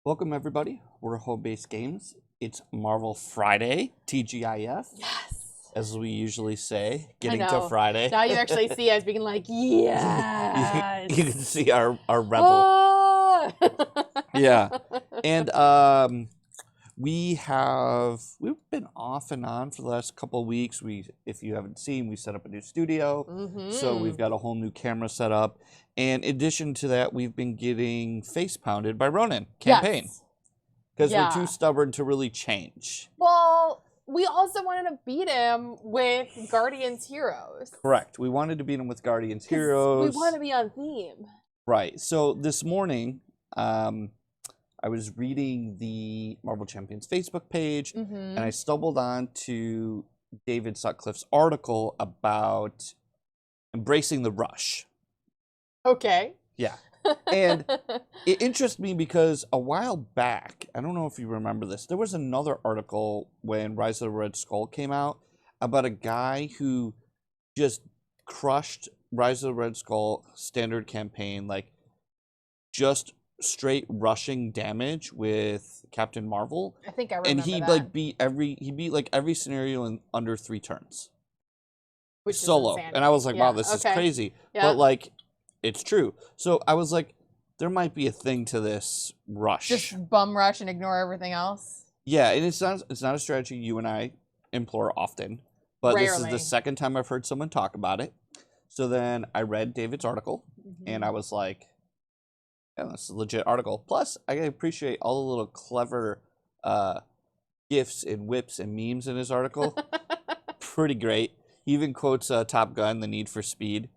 Welcome, everybody. We're Home Base Games. It's Marvel Friday, TGIF, Yes. as we usually say, getting I to know. Friday. Now you actually see us being like, yes. You can see our rebel. Ah! Yeah. And we've been off and on for the last couple of weeks. If you haven't seen, we set up a new studio. So we've got a whole new camera set up. And in addition to that, we've been getting face pounded by Ronan campaign. Yes. Because we're too stubborn to really change. Well, we also wanted to beat him with Guardians Heroes. Correct. We wanted to beat him with Guardians Heroes. We want to be on theme. Right. So this morning, I was reading the Marvel Champions Facebook page, and I stumbled onto David Sutcliffe's article about embracing the rush. Okay. Yeah. And it interests me because a while back, I don't know if you remember this, there was another article when Rise of the Red Skull came out about a guy who just crushed Rise of the Red Skull standard campaign, like just straight rushing damage with Captain Marvel. I think I remember and he that. beat every scenario in under 3 turns. Which Solo. Is and I was like, wow, this is crazy. Yeah. But like, it's true. So I was like, there might be a thing to this rush. Just bum rush and ignore everything else. Yeah, and it's not a strategy you and I employ often, but Rarely. this is the second time I've heard someone talk about it. So then I read David's article, and I was like, yeah, that's a legit article. Plus, I appreciate all the little clever gifs and whips and memes in his article. Pretty great. He even quotes Top Gun, The Need for Speed.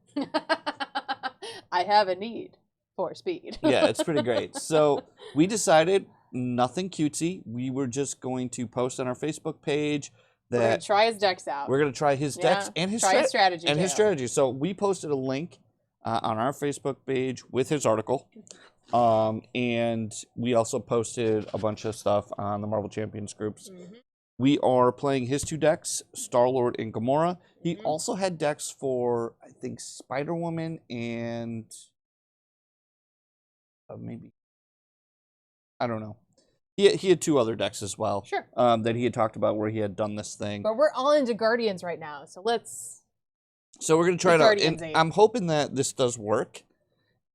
I have a need for speed. Yeah, it's pretty great. So we decided nothing cutesy. We were just going to post on our Facebook page that we're gonna try his decks out. We're going to try his decks and his strategy. And his strategy. So we posted a link on our Facebook page with his article. And we also posted a bunch of stuff on the Marvel Champions groups. We are playing his 2 decks, Star-Lord and Gamora. He also had decks for, I think, Spider-Woman and maybe, I don't know. He had 2 other decks as well. Sure. That he had talked about where he had done this thing. But we're all into Guardians right now, so let's... So we're going to try it out. And 8. I'm hoping that this does work.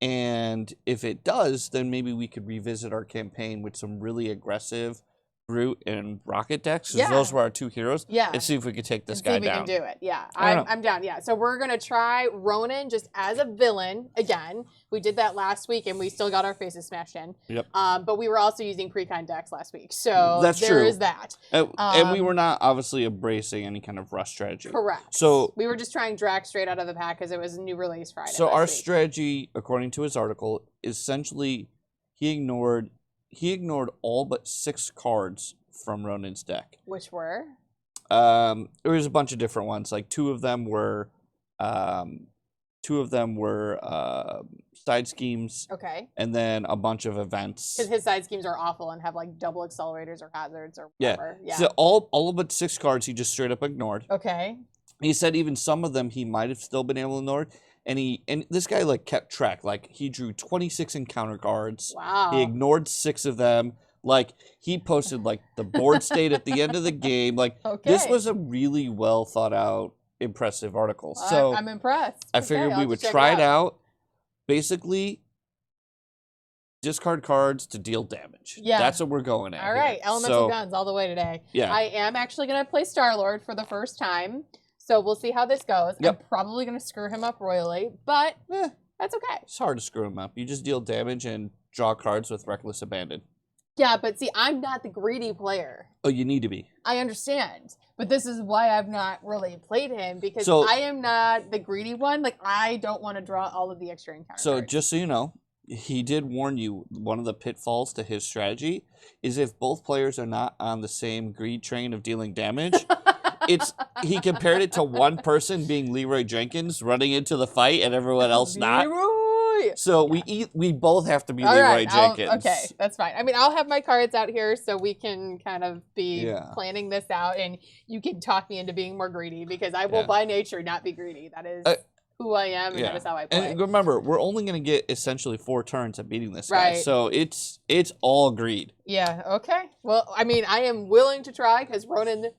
And if it does, then maybe we could revisit our campaign with some really aggressive Groot and Rocket decks, because those were our 2 heroes. Yeah. And see if we could take this guy see if down. we can do it. Yeah, I'm down. Yeah. So we're gonna try Ronan just as a villain again. We did that last week, and we still got our faces smashed in. Yep. But we were also using pre-kind decks last week, so that's there true. is that. And we were not obviously embracing any kind of rush strategy. Correct. So we were just trying Drax straight out of the pack because it was a new release Friday. So our strategy, according to his article, is essentially he ignored all but 6 cards from Ronan's deck. Which were? There was a bunch of different ones. Like 2 of them were side schemes. Okay. And then a bunch of events. Because his side schemes are awful and have like double accelerators or hazards or whatever. Yeah. So all but 6 cards he just straight up ignored. Okay. He said even some of them he might have still been able to ignore. And this guy like kept track. Like he drew 26 encounter cards. Wow. He ignored 6 of them. Like he posted like the board state at the end of the game. Like this was a really well thought out, impressive article. So I'm impressed. I figured we would try it out. Basically, discard cards to deal damage. Yeah. That's what we're going at. All right. Elemental guns all the way today. Yeah. I am actually going to play Star-Lord for the first time. So we'll see how this goes. Yep. I'm probably going to screw him up royally, but that's okay. It's hard to screw him up. You just deal damage and draw cards with Reckless Abandon. Yeah, but see, I'm not the greedy player. Oh, you need to be. I understand. But this is why I've not really played him, because I am not the greedy one. Like, I don't want to draw all of the extra encounters. So just so you know, he did warn you, one of the pitfalls to his strategy is if both players are not on the same greed train of dealing damage, he compared it to one person being Leroy Jenkins running into the fight and everyone else not. So we both have to be Leroy Jenkins. Okay, that's fine. I mean, I'll have my cards out here so we can kind of be planning this out, and you can talk me into being more greedy, because I will by nature not be greedy. That is who I am, and that is how I play. And remember, we're only going to get essentially 4 turns at beating this guy. So it's all greed. Yeah, okay. Well, I mean, I am willing to try because Ronan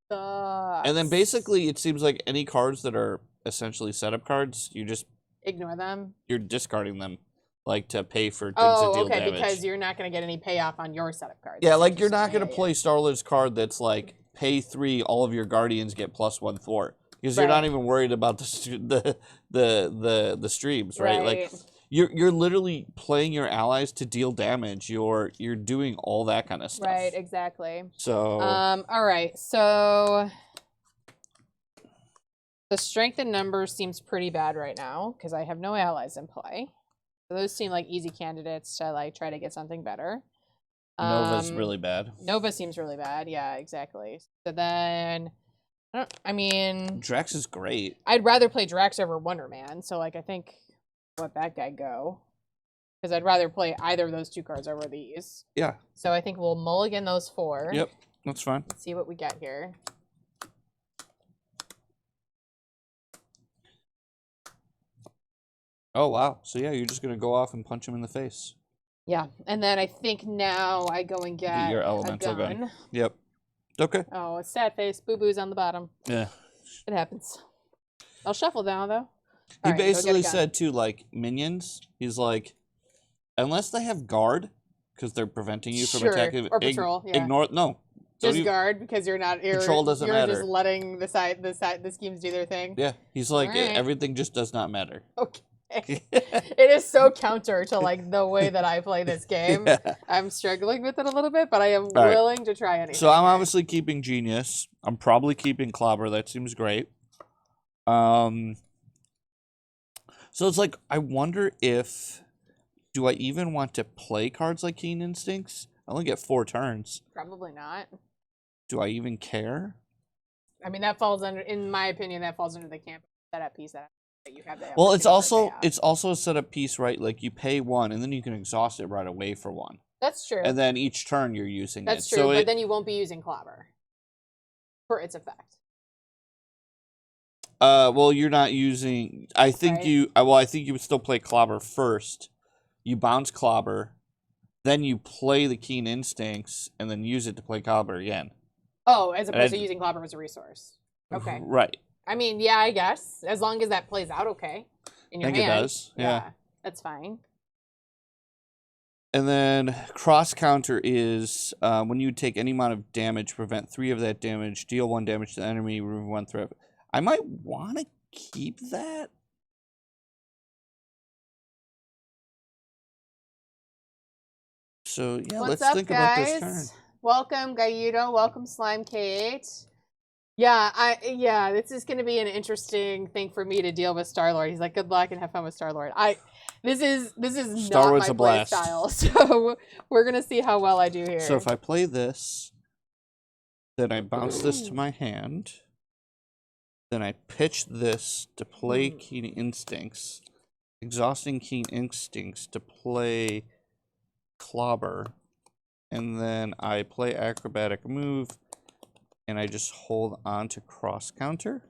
sucks. And then basically, it seems like any cards that are essentially setup cards, you just ignore them. You're discarding them, like to pay for things that deal damage. Because you're not going to get any payoff on your setup cards. Yeah, like you're not going to play Star-Lord's card that's like pay 3, all of your Guardians get +1/4. Because you're not even worried about the streams, right? Like you're literally playing your allies to deal damage. You're doing all that kind of stuff. Right, exactly. So all right. So the strength in numbers seems pretty bad right now because I have no allies in play. So those seem like easy candidates to like try to get something better. Nova's really bad. Nova seems really bad. Yeah, exactly. So then I mean, Drax is great. I'd rather play Drax over Wonder Man. So like I think let that guy go. Because I'd rather play either of those 2 cards over these. Yeah. So I think we'll mulligan those 4. Yep, that's fine. Let's see what we got here. Oh, wow. So, yeah, you're just going to go off and punch him in the face. Yeah. And then I think now I go and get your elemental gun. Yep. Okay. Oh, it's sad face. Boo-boo's on the bottom. Yeah. It happens. I'll shuffle down, though. He basically said, too, like, minions, he's like, unless they have guard, because they're preventing you from attacking. Or patrol, Ignore, no. Just guard, because you're not, patrol doesn't matter. You're just letting the schemes do their thing. Yeah. He's like, everything just does not matter. Okay. It is so counter to like the way that I play this game. Yeah. I'm struggling with it a little bit, but I am willing to try anything. So I'm obviously keeping Genius. I'm probably keeping Clobber. That seems great. So it's like I wonder if do I even want to play cards like Keen Instincts? I only get 4 turns. Probably not. Do I even care? I mean, that falls under, in my opinion, that falls under the camp setup piece that you have. Well, it's also a setup piece, right? Like you pay 1, and then you can exhaust it right away for 1. That's true. And then each turn you're using That's true, but then you won't be using Clobber for its effect. Well, you're not using. I think you. Well, I think you would still play Clobber first. You bounce Clobber, then you play the Keen Instincts, and then use it to play Clobber again. Oh, as opposed to using Clobber as a resource. Okay. Right. I mean, yeah, I guess. As long as that plays out okay in your hand. I think it does, yeah. That's fine. And then cross counter is when you take any amount of damage, prevent 3 of that damage, deal 1 damage to the enemy, remove 1 threat. I might want to keep that. So, yeah, let's think about this turn. Welcome, Gaiudo. Welcome, Slime Kate. Yeah, this is going to be an interesting thing for me to deal with Star-Lord. He's like, good luck and have fun with Star-Lord. This is not my play style, so we're going to see how well I do here. So if I play this, then I bounce this to my hand, then I pitch this to play Keen Instincts, exhausting Keen Instincts to play Clobber, and then I play Acrobatic Move, and I just hold on to cross counter.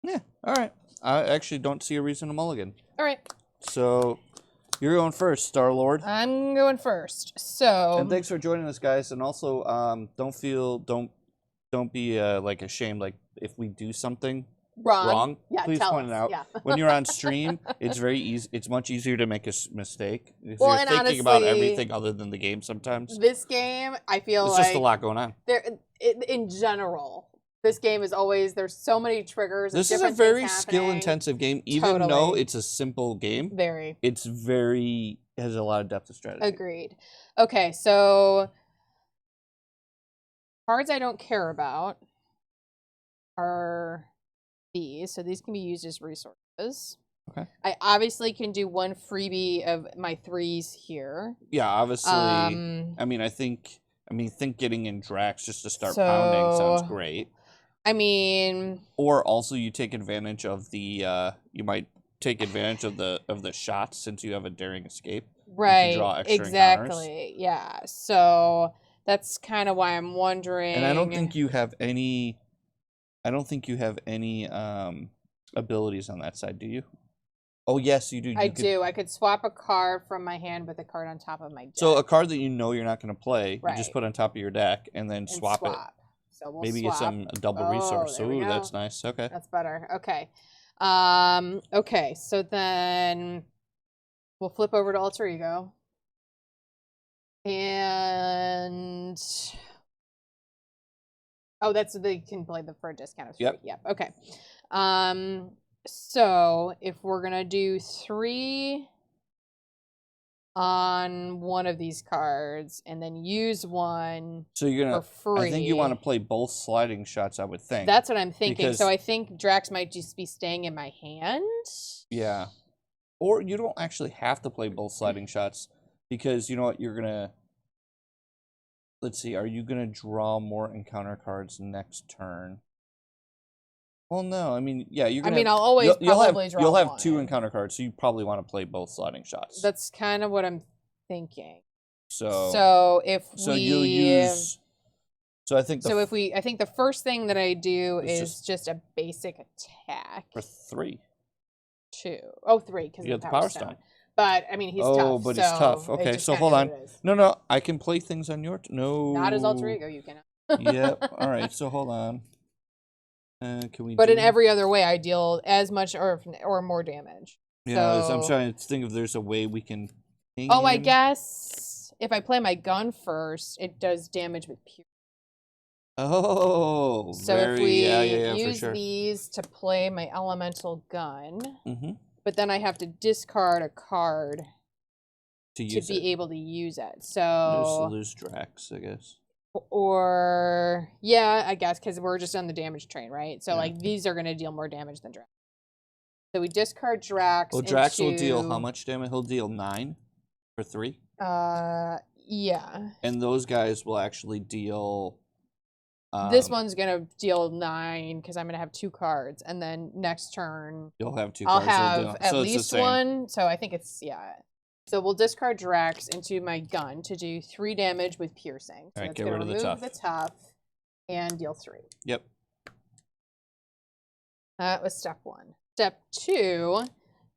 Yeah, all right. I actually don't see a reason to mulligan. All right. So you're going first, Star-Lord. I'm going first. So. And thanks for joining us, guys. And also, don't be like ashamed. Like if we do something wrong, please point it out. Yeah. When you're on stream, it's very easy. It's much easier to make a mistake. If you're thinking honestly, about everything other than the game sometimes. This game, I feel it's just a lot going on. In general, this game is always, there's so many triggers. This is a very skill-intensive game, even though it's a simple game. Very. It has a lot of depth of strategy. Agreed. Okay, so cards I don't care about are these. So these can be used as resources. Okay. I obviously can do 1 freebie of my 3s here. Yeah, obviously. I think getting in Drax just to start pounding sounds great. I mean, or also you take advantage of the you might take advantage of the shots since you have a daring escape. Right. You can draw extra exactly. encounters. Yeah. So That's kind of why I'm wondering. And I don't think you have any. I don't think you have any abilities on that side, do you? Oh yes, you do. I do. I could swap a card from my hand with a card on top of my deck. So a card that you know you're not going to play, right. you just put on top of your deck and then swap it. So we'll maybe swap. get a double resource. Ooh, that's nice. Okay. That's better. Okay. Okay. So then we'll flip over to Alter Ego. And they can play for a discount of 3. Yep. Okay. So if we're gonna do 3 on one of these cards and then use one for free. I think you want to play both sliding shots, I would think. That's what I'm thinking. So I think Drax might just be staying in my hand. Yeah. Or you don't actually have to play both sliding shots because you know what, you're gonna let's see, are you gonna draw more encounter cards next turn? Well, no. I mean, yeah, you're gonna. I'll always probably draw. You'll have 2 encounter cards, so you probably want to play both sliding shots. That's kind of what I'm thinking. So you'll use. So I think. I think the first thing that I do is just a basic attack for 3. 2. Oh, 3 because you have the Power Stone. But I mean, he's tough. Oh, but he's tough. Okay, so hold on. No, I can play things on your. No. Not as Alter Ego, you cannot. Yep. All right. So hold on. Can we? But in every other way, I deal as much or more damage. Yeah, so I'm trying to think if there's a way we can. I guess if I play my gun first, it does damage with pure. Oh, so if we use these to play my elemental gun, but then I have to discard a card to be able to use it. So just lose Drax, I guess. Or I guess because we're just on the damage train, right? So like these are going to deal more damage than Drax. So we discard Drax. Well, Drax will deal how much damage? He'll deal 9 for 3. Yeah. And those guys will actually deal. This one's gonna deal 9 because I'm gonna have 2 cards, and then next turn you'll have 2 I'll cards. I'll have at least 1. So I think it's So we'll discard Drax into my gun to do 3 damage with piercing. So all right, that's get gonna rid of the tough and deal 3. Yep. That was step 1. Step 2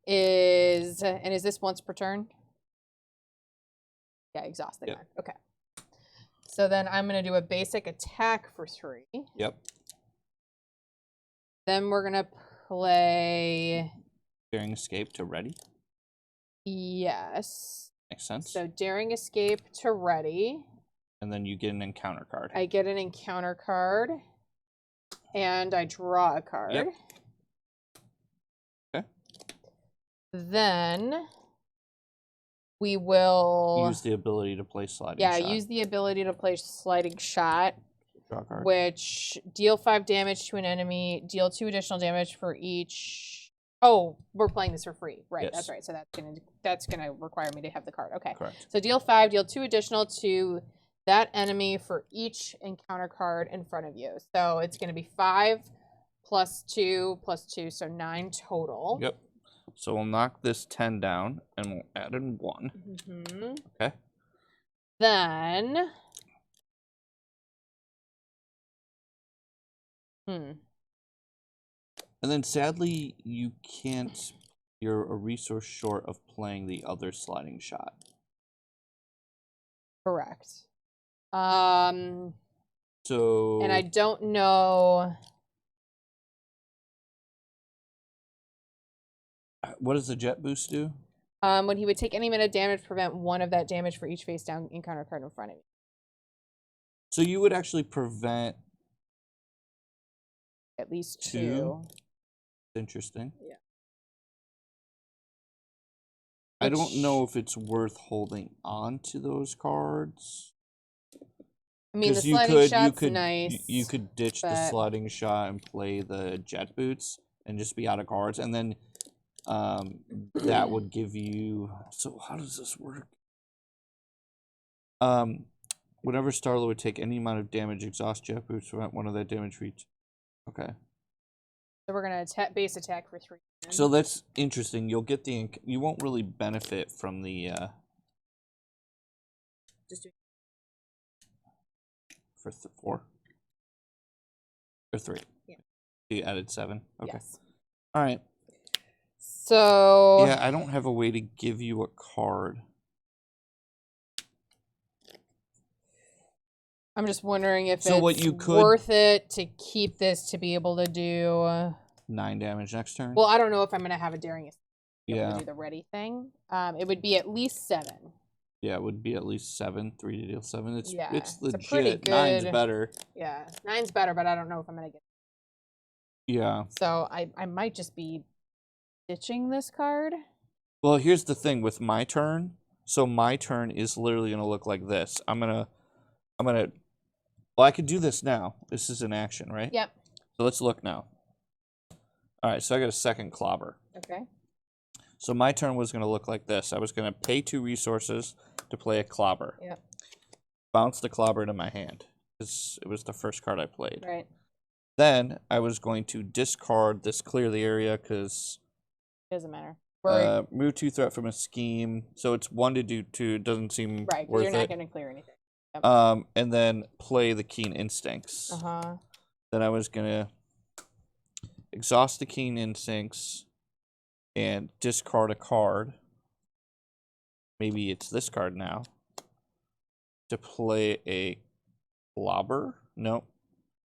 is this once per turn? Yeah, exhaust the gun. Okay. So then I'm going to do a basic attack for 3. Yep. Then we're going to play... Daring Escape to ready? Yes. Makes sense. So Daring Escape to ready. And then you get an encounter card. I get an encounter card. And I draw a card. Yep. Okay. Then... we will use the ability to play sliding shot. Yeah, use the ability to play sliding shot, draw a card. Which deal 5 damage to an enemy, deal 2 additional damage for each. Oh, we're playing this for free, right? Yes. That's right. So that's gonna require me to have the card. Okay. Correct. So deal 5, deal 2 additional to that enemy for each encounter card in front of you. So it's gonna be 5 plus 2 plus 2, so 9 total. Yep. So we'll knock this 10 down, and we'll add in 1. Okay. Then... And then, sadly, you can't... You're a resource short of playing the other sliding shot. Correct. So... And I don't know... What does the jet boost do? When he would take any minute damage, prevent 1 of that damage for each face down encounter card in front of you. So you would actually prevent at least 2. Interesting. Yeah. I don't know if it's worth holding on to those cards. I mean, the sliding shot's nice. You could ditch the sliding shot and play the jet boots and just be out of cards, and then that would give you. So how does this work? Whenever Starlord would take any amount of damage, exhaust jet boots, prevent 1 of that damage for each. Okay. So we're gonna base attack for 3. So that's interesting. You'll get the. You won't really benefit from the. Just do. for 4 or 3. Yeah. You added 7. Okay. Yes. All right. So Yeah, I don't have a way to give you a card. I'm just wondering if So what it's you could- worth it to keep this to be able to do 9 damage next turn. Well, I don't know if I'm gonna have a daring yeah. to do the ready thing. It would be at least 7. Yeah, it would be at least 7. 3 to deal 7. It's Yeah, it's a legit. pretty good. 9's better. Yeah, 9's better, but I don't know if I'm gonna get. Yeah. So I might just be ditching this card. Well, here's the thing with my turn. So my turn is literally gonna look like this. I'm gonna. Well, I could do this now. This is an action, right? Yep. So let's look now. All right. So I got a second clobber. Okay. So my turn was gonna look like this. I was gonna pay 2 resources to play a clobber. Yep. Bounce the clobber into my hand. It was the first card I played. Right. Then I was going to discard this clear the area because Doesn't matter. remove 2 threat from a scheme. So it's 1 to do 2. It doesn't seem Right, because worth you're not it. going to clear anything. Yep. And then play the Keen Instincts. Uh-huh. Then I was gonna exhaust the Keen Instincts and discard a card. Maybe it's this card now. To play a clobber? No.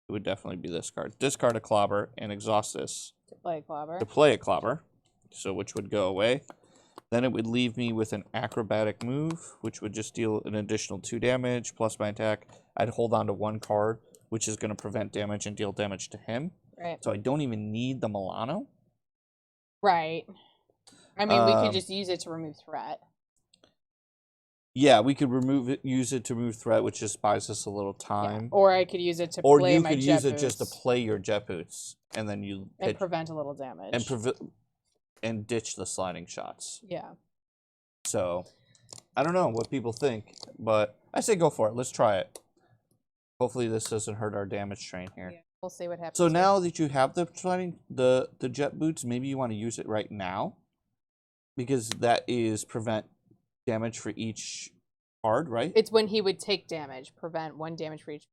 It would definitely be this card. Discard a clobber and exhaust this. To play a clobber. To play a clobber. So which would go away. Then it would leave me with an acrobatic move, which would just deal an additional 2 damage plus my attack. I'd hold on to 1 card, which is going to prevent damage and deal damage to him. Right. So I don't even need the Milano. Right. I mean, we could just use it to remove threat. Yeah, we could use it to remove threat, which just buys us a little time. Yeah. Or I could use it to Or play you my could jet use it boots just to play your jet boots, and then you and prevent a little damage. And ditch the sliding shots. Yeah. So, I don't know what people think, but I say go for it. Let's try it. Hopefully this doesn't hurt our damage train here. Yeah. We'll see what happens. So now that you have the jet boots, maybe you want to use it right now, because that is prevent damage for each card, right? It's when he would take damage, prevent 1 damage for each.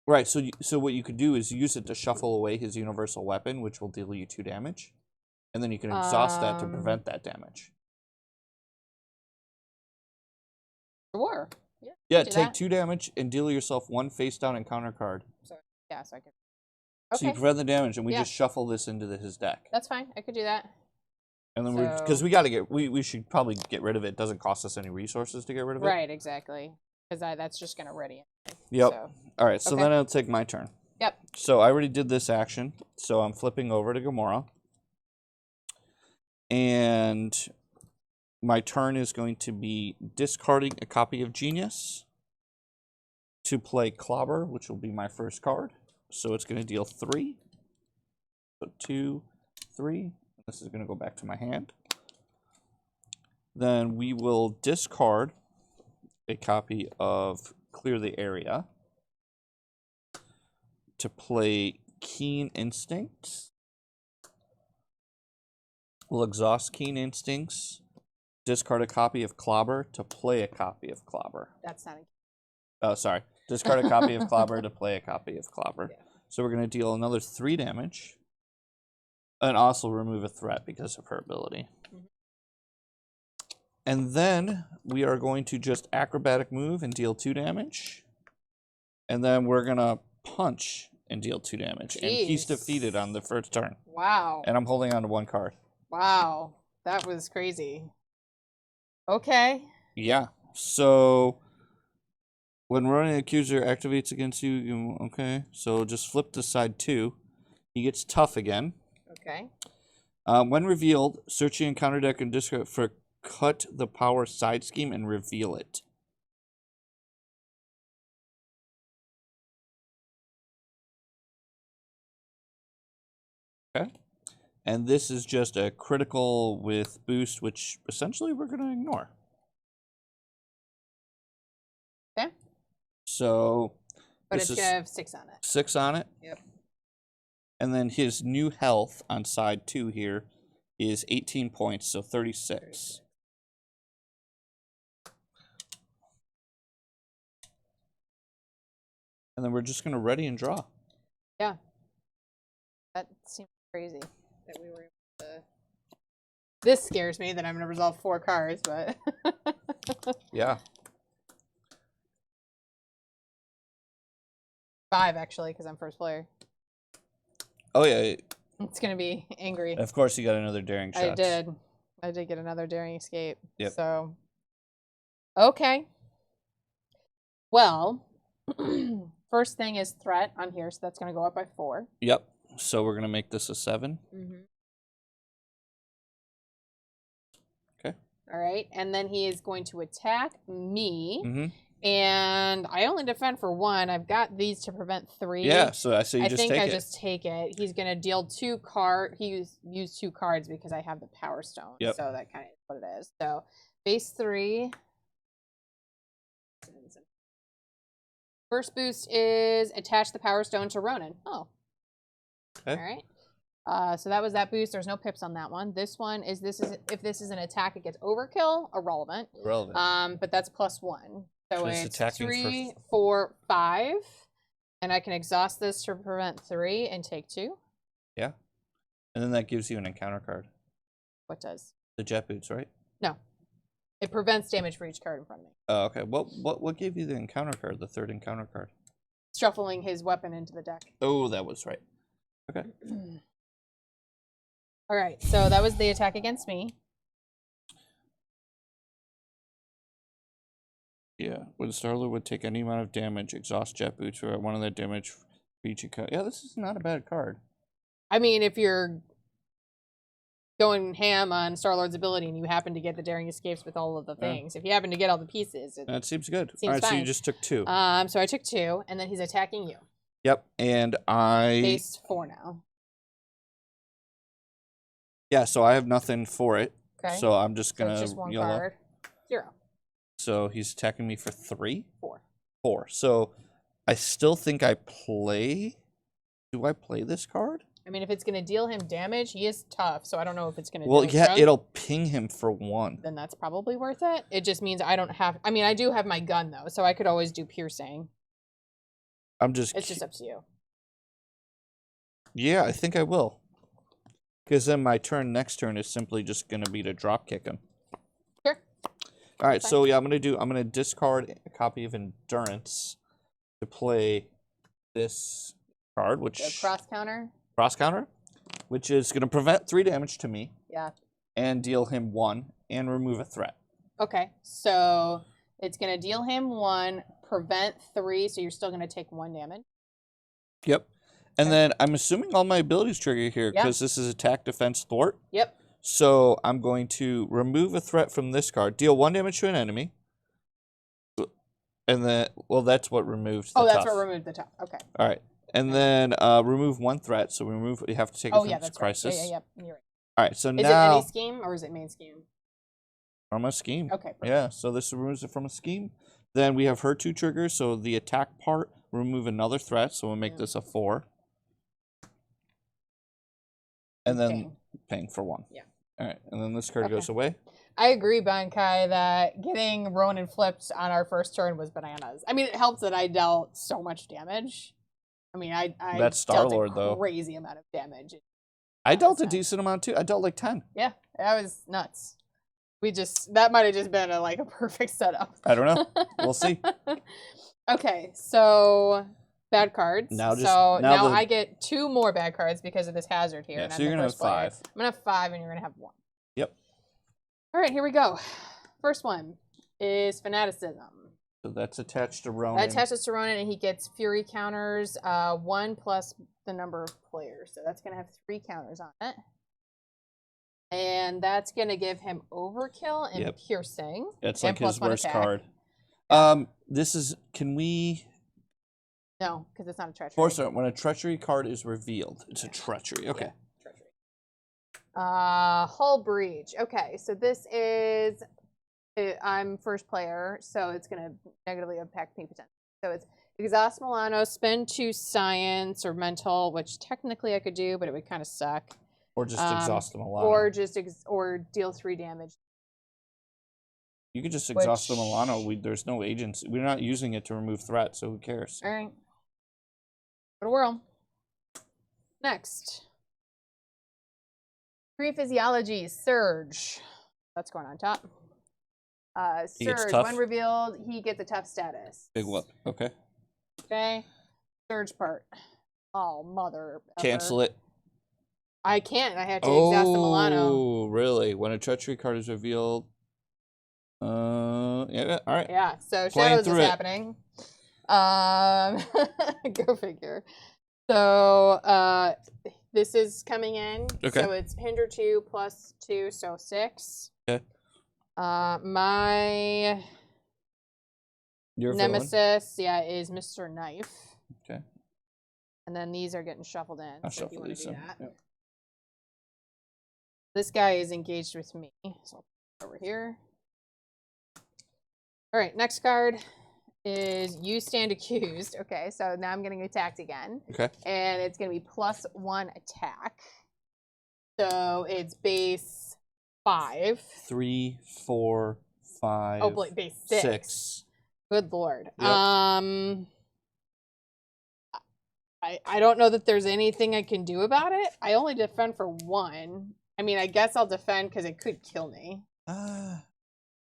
Right. So what you could do is use it to shuffle away his universal weapon, which will deal you 2 damage, and then you can exhaust that to prevent that damage. Sure. Yeah, take 2 damage and deal yourself 1 face down encounter card. So I could. Okay. So you prevent the damage, and we Yeah. just shuffle this into his deck. That's fine. I could do that. And then because we should probably get rid of it. It doesn't cost us any resources to get rid of it. Right, exactly. Because that's just gonna ready it. Yep. So. All right. So Okay. then I'll take my turn. Yep. So I already did this action. So I'm flipping over to Gamora. And my turn is going to be discarding a copy of Genius to play Clobber, which will be my first card. So it's going to deal 3. So 2, 3. This is going to go back to my hand. Then we will discard a copy of Clear the Area to play Keen Instincts. We'll exhaust Keen Instincts, discard a copy of Clobber to play a copy of Clobber. That's not. Oh, sorry. Discard a copy of Clobber to play a copy of Clobber. Yeah. So we're going to deal another 3 damage. And also remove a threat because of her ability. Mm-hmm. And then we are going to just acrobatic move and deal 2 damage. And then we're going to punch and deal 2 damage. Jeez. And he's defeated on the first turn. Wow. And I'm holding on to 1 card. Wow. That was crazy. Okay. Yeah. So when Ronan the Accuser activates against you, okay. So just flip to side 2. He gets tough again. Okay. When revealed, search the encounter deck and discard for cut the power side scheme and reveal it. Okay. And this is just a critical with boost, which essentially we're going to ignore. Okay. So. But it's going to have 6 on it. 6 on it? Yep. And then his new health on side 2 here is 18 points, so 36. And then we're just gonna ready and draw. Yeah. That seems crazy that we were able to. This scares me that I'm gonna resolve 4 cards, but Yeah. 5 actually, because I'm first player. Oh yeah. It's gonna be angry. Of course, you got another daring shot. I did. I did get another daring escape. Yep. So, okay. Well, first thing is threat on here, so that's gonna go up by 4. Yep. So we're gonna make this a 7. Mm-hmm. Okay. All right, and then he is going to attack me. Mm-hmm. And I only defend for 1. I've got these to prevent 3. Yeah, so I say you I just think take I it. just take it. He's gonna deal 2 card. He used 2 cards because I have the Power Stone. Yep. So that kind of is what it is. So base 3. First boost is attach the Power Stone to Ronan. Oh. Okay. All right. So that was that boost. There's no pips on that one. This one is if this is an attack, it gets overkill, irrelevant. Irrelevant. But that's +1. So It's it's attacking 3, 4, 5. And I can exhaust this to prevent 3 and take 2. Yeah. And then that gives you an encounter card. What does? The jet boots, right? No. It prevents damage for each card in front of me. Oh, okay. What gave you the encounter card, the 3rd encounter card? Shuffling his weapon into the deck. Oh, that was right. Okay. All right. So that was the attack against me. Yeah. When Starlord would take any amount of damage, exhaust jet boots or one of that damage for each account. Yeah, this is not a bad card. I mean, if you're going ham on Star-Lord's ability and you happen to get the daring escapes with all of the things, if you happen to get all the pieces, that seems good. Seems all right, fine. so you just took 2. So I took 2, and then he's attacking you. Yep, and I... Base 4 now. Yeah, so I have nothing for it. Okay. So I'm just So gonna it's just 1 yellow. card. 0. So he's attacking me for 3? 4. 4. So I still think I play... Do I play this card? I mean, if it's going to deal him damage, he is tough, so I don't know if it's going to Well, deal yeah, chunk. it'll ping him for 1. Then that's probably worth it. It just means I don't have... I mean, I do have my gun, though, so I could always do piercing. It's just up to you. Yeah, I think I will. Because then my next turn is simply just going to be to drop kick him. Sure. All right, so yeah, I'm going to discard a copy of Endurance to play this card, which... The cross counter? Cross counter, which is going to prevent 3 damage to me. Yeah. And deal him 1 and remove a threat. Okay, so it's going to deal him 1, prevent 3, so you're still going to take 1 damage. Yep. And then I'm assuming all my abilities trigger here because this is attack, defense, thwart. Yep. So I'm going to remove a threat from this card, deal 1 damage to an enemy. And then, well, that's what removes the that's tough. what removed the tough. Okay. All right. And then remove 1 threat. So you have to take it from its crisis. Right. Yeah. You're right. All right. So is now... it any scheme or is it main scheme? From a scheme. Okay. Perfect. Yeah. So this removes it from a scheme. Then we have her 2 triggers. So the attack part, remove another threat. So we'll make this a 4. And then paying for 1. Yeah. All right. And then this card goes away. I agree, Bankai, that getting Ronan flipped on our first turn was bananas. I mean, it helps that I dealt so much damage. I mean, I That's Star-Lord, dealt a though. crazy amount of damage. I dealt a decent amount, too. I dealt like 10. Yeah, that was nuts. That might have just been a perfect setup. I don't know. We'll see. Okay, so bad cards. Now I get 2 more bad cards because of this hazard here. Yeah, and so I'm you're the going to have first player. 5. I'm going to have 5 and you're going to have 1. Yep. All right, here we go. First one is Fanaticism. So that's attached to Ronan. That attaches to Ronan, and he gets Fury counters, 1 plus the number of players. So that's going to have 3 counters on it. And that's going to give him Overkill and Piercing. It's like his worst card. This is... Can we... No, because it's not a treachery. Force when a treachery card is revealed, it's a treachery. Okay. Yeah, treachery. Hull Breach. Okay, so this is... I'm first player, so it's going to negatively impact me potentially. So it's Exhaust Milano, spend 2 Science or Mental, which technically I could do, but it would kind of suck. Or just exhaust Milano. Or deal 3 damage. You could just exhaust the Milano. There's no agency. We're not using it to remove threats, so who cares? All right. Go to whirl. Next. Pre-physiology, Surge. That's going on top. Surge, when revealed, he gets a tough status. Big whoop. Okay. Okay. Surge part. Oh, mother. Cancel it. I can't. I have to exhaust the Milano. Oh, really? When a treachery card is revealed. Yeah, all right. Yeah, so Shadows is happening. Go figure. So this is coming in. Okay. So it's hinder 2 plus 2, so 6. Okay. My Your nemesis, is Mr. Knife. Okay. And then these are getting shuffled in. I'll so if you shuffle want these to do in. that. Yep. This guy is engaged with me. So I'll put it over here. All right, next card is you stand accused. Okay, so now I'm getting attacked again. Okay. And it's going to be +1 attack. So it's base 5. 3, 4, 5. Oh, boy, base 6. Good Lord. Yep. I don't know that there's anything I can do about it. I only defend for 1. I mean, I guess I'll defend because it could kill me.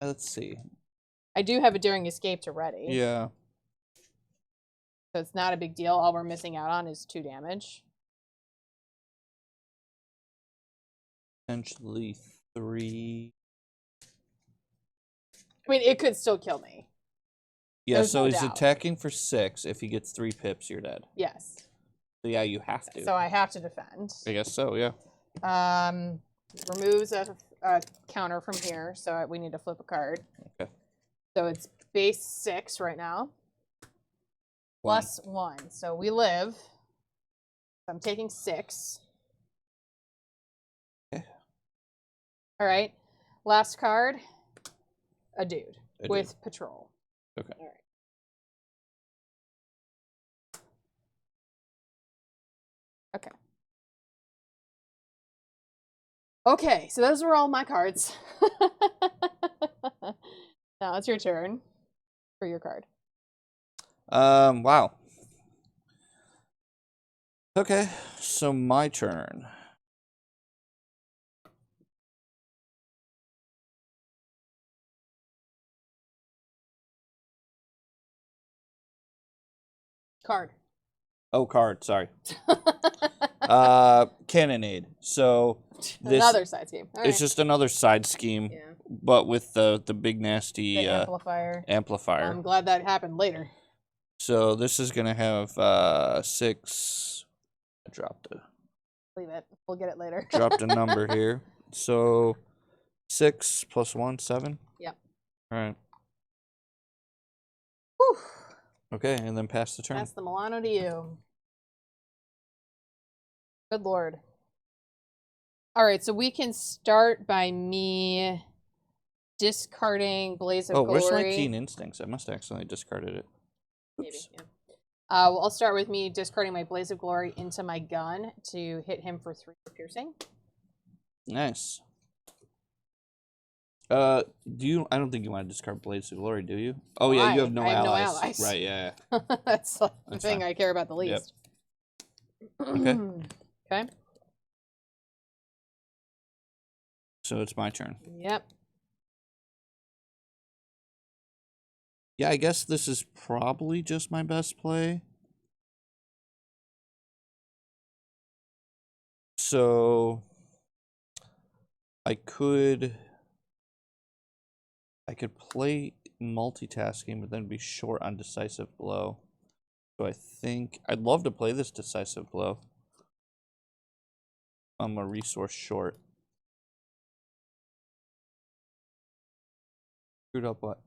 Let's see. I do have a Daring Escape to ready. Yeah. So it's not a big deal. All we're missing out on is 2 damage. Potentially 3. I mean, it could still kill me. Yeah, There's so no he's doubt. attacking for 6. If he gets 3 pips, you're dead. Yes. So yeah, you have to. So I have to defend. I guess so, yeah. Removes a counter from here, so we need to flip a card. Okay. So it's base 6 right now. +1. So we live. I'm taking 6. Okay. All right. Last card. A dude with patrol. Okay. All right. Okay. Okay, so those were all my cards. Now it's your turn for your card. Wow. Okay, so my turn. Card. Oh, card, sorry. Cannonade. So this Another side scheme. All right. It's just another side scheme, but with the big nasty amplifier. I'm glad that happened later. So this is gonna have 6. I dropped it. Leave it. We'll get it later. Dropped a number here. So 6 + 1, 7. Yep. All right. Whew. Okay, and then pass the turn. Pass the Milano to you. Good Lord. All right, so we can start by me discarding Blaze of Glory. Oh, where's my Keen Instincts? I must have accidentally discarded it. Oops. Maybe, yeah. Well, I'll start with me discarding my Blaze of Glory into my gun to hit him for 3 piercing. Nice. I don't think you want to discard Blaze of Glory, do you? Oh, yeah, you have no allies. No allies. Right, yeah. That's the thing fine. I care about the least. Yep. Okay. Okay. So it's my turn. Yep. Yeah, I guess this is probably just my best play. So I could play multitasking, but then be short on decisive blow. So I think I'd love to play this decisive blow. I'm a resource short. Screwed up what?